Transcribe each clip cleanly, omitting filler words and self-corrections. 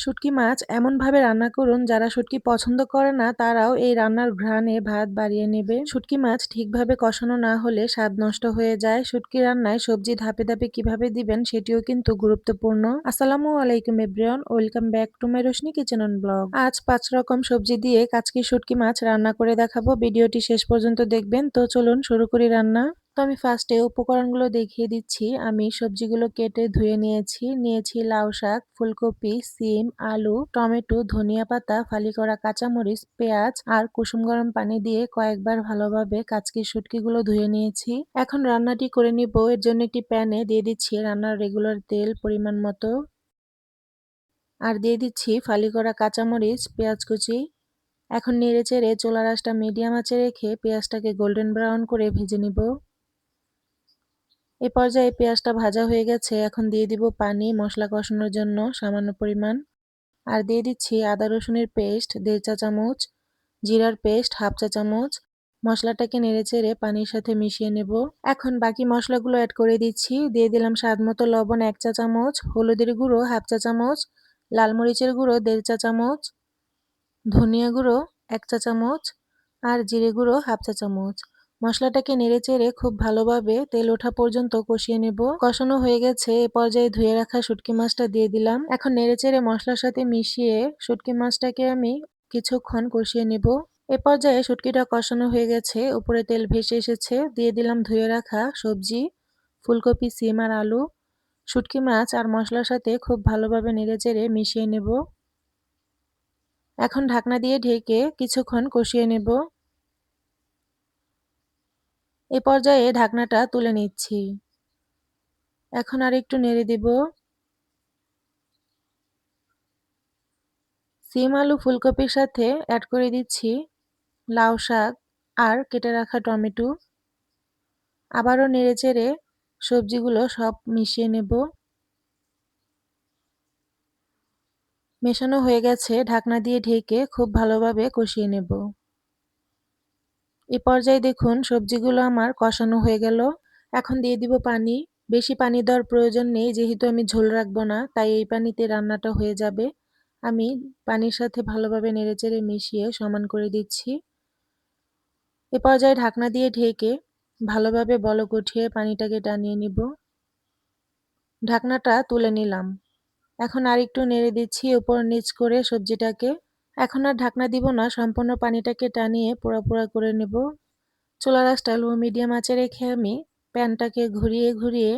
শুটকি মাছ এমনভাবে রান্না করুন যারা শুটকি পছন্দ করে না তারাও এই রান্নার ঘ্রাণে ভাত বাড়িয়ে নেবে। শুটকি মাছ ঠিকভাবে কষানো না হলে স্বাদ নষ্ট হয়ে যায়। শুটকি রান্নায় সবজি ধাপে ধাপে কিভাবে দিবেন সেটিও কিন্তু গুরুত্বপূর্ণ। আসসালামু আলাইকুম everyone, welcome back to my Roshni kitchen and blog. আজ 5 রকম সবজি দিয়ে কাচকি শুটকি মাছ রান্না করে দেখাবো। ভিডিওটি শেষ পর্যন্ত দেখবেন। তো চলুন শুরু করি রান্না। তো আমি ফার্স্টে উপকরণগুলো দেখিয়ে দিচ্ছি। আমি সবজিগুলো কেটে ধুয়ে নিয়েছি লাউ শাক, ফুলকপি, সিম, আলু, টমেটো, ধনিয়া পাতা, ফালি করা কাঁচামরিচ, পেঁয়াজ আর কুসুম গরম পানি দিয়ে কয়েকবার ভালোভাবে কাচকি শুটকিগুলো ধুয়ে নিয়েছি। এখন রান্নাটি করে নিব। এর জন্য একটি প্যানে দিয়ে দিচ্ছি রান্নার রেগুলার তেল পরিমাণ মতো, আর দিয়ে দিচ্ছি ফালি করা কাঁচামরিচ, পেঁয়াজ কুচি। এখন নেড়েচেড়ে চুলার আঁচটা মিডিয়াম আঁচে রেখে পেঁয়াজটাকে গোল্ডেন ব্রাউন করে ভেজে নিব। এ পর্যায়ে পেঁয়াজটা ভাজা হয়ে গেছে। এখন দিয়ে দিব পানি মশলা কষানোর জন্য সামান্য পরিমাণ, আর দিয়ে দিচ্ছি আদা রসুনের পেস্ট 1.5 চা চামচ, জিরার পেস্ট 1/2 চা চামচ। মশলাটাকে নেড়েচেড়ে পানির সাথে মিশিয়ে নেব। এখন বাকি মশলাগুলো অ্যাড করে দিচ্ছি। দিয়ে দিলাম স্বাদমতো লবণ 1 চা চামচ, হলুদের গুঁড়ো 1/2 চা চামচ, লাল মরিচের গুঁড়ো 1.5 চা চামচ, ধনিয়া গুঁড়ো 1 চা চামচ আর জিরে গুঁড়ো 1/2 চা চামচ। মশলাটাকে নেড়েচেড়ে খুব ভালোভাবে তেল ওঠা পর্যন্ত কষিয়ে নেব। কষানো হয়ে গেছে। এ পর্যায়ে ধুয়ে রাখা শুটকি মাছটা দিয়ে দিলাম। এখন নেড়েচেড়ে মশলার সাথে মিশিয়ে শুটকি মাছটাকে আমি কিছুক্ষণ কষিয়ে নেব। এ পর্যায়ে শুটকিটা কষানো হয়ে গেছে, উপরে তেল ভেসে এসেছে। দিয়ে দিলাম ধুয়ে রাখা সবজি, ফুলকপি, সিম আর আলু। শুটকি মাছ আর মশলার সাথে খুব ভালোভাবে নেড়েচেড়ে মিশিয়ে নেব। এখন ঢাকনা দিয়ে ঢেকে কিছুক্ষণ কষিয়ে নেব। এ পর্যায়ে ঢাকনাটা তুলে নিচ্ছি। এখন আরেকটু নেড়ে দিব। সিম, আলু, ফুলকপির সাথে অ্যাড করে দিচ্ছি লাউ শাক আর কেটে রাখা টমেটো। আবারও নেড়েচেড়ে সবজিগুলো সব মিশিয়ে নেব। মেশানো হয়ে গেছে। ঢাকনা দিয়ে ঢেকে খুব ভালোভাবে কষিয়ে নেব। এ পর্যায়ে দেখুন সবজিগুলো আমার কষানো হয়ে গেল। এখন দিয়ে দিব পানি। বেশি পানি দেওয়ার প্রয়োজন নেই, যেহেতু আমি ঝোল রাখবো না, তাই এই পানিতে রান্নাটা হয়ে যাবে। আমি পানির সাথে ভালোভাবে নেড়েচেড়ে মিশিয়ে সমান করে দিচ্ছি। এ পর্যায়ে ঢাকনা দিয়ে ঢেকে ভালোভাবে বলক উঠিয়ে পানিটাকে টানিয়ে নিব। ঢাকনাটা তুলে নিলাম। এখন আরেকটু নেড়ে দিচ্ছি উপর নিচ করে সবজিটাকে। এখন আর ঢাকনা দিব না, সম্পূর্ণ পানিটাকে টানিয়ে পোড়া পোড়া করে নেব। চুলার আঁচটা লো মিডিয়াম আঁচে রেখে আমি প্যানটাকে ঘুরিয়ে ঘুরিয়ে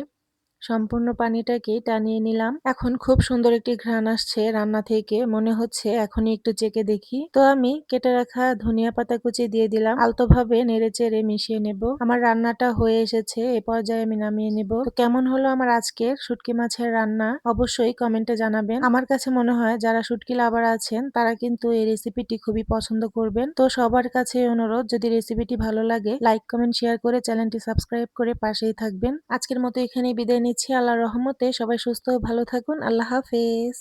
সম্পূর্ণ পানিটাকে টানিয়ে নিলাম। এখন খুব সুন্দর একটি ঘ্রাণ আসছে রান্না থেকে, মনে হচ্ছে এখনই একটু চেখে দেখি। তো আমি কেটে রাখা ধনিয়া পাতা কুচি দিয়ে দিলাম। আলতোভাবে নেড়েচেড়ে মিশিয়ে নেব। আমার রান্নাটা হয়ে এসেছে। এ পর্যায়ে আমি নামিয়ে নেব। তো কেমন হলো আমার আজকের শুটকি মাছের রান্না অবশ্যই কমেন্টে জানাবেন। আমার কাছে মনে হয় যারা শুটকি লাভার আছেন তারা কিন্তু এই রেসিপিটি খুবই পছন্দ করবেন। তো সবার কাছে অনুরোধ, যদি রেসিপিটি ভালো লাগে লাইক কমেন্ট শেয়ার করে চ্যানেলটি সাবস্ক্রাইব করে পাশেই থাকবেন। আজকের মতো এখানেই বিদায় নিচ্ছি। আল্লাহর রহমতে সবাই সুস্থ ও ভালো থাকুন। আল্লাহ হাফেজ।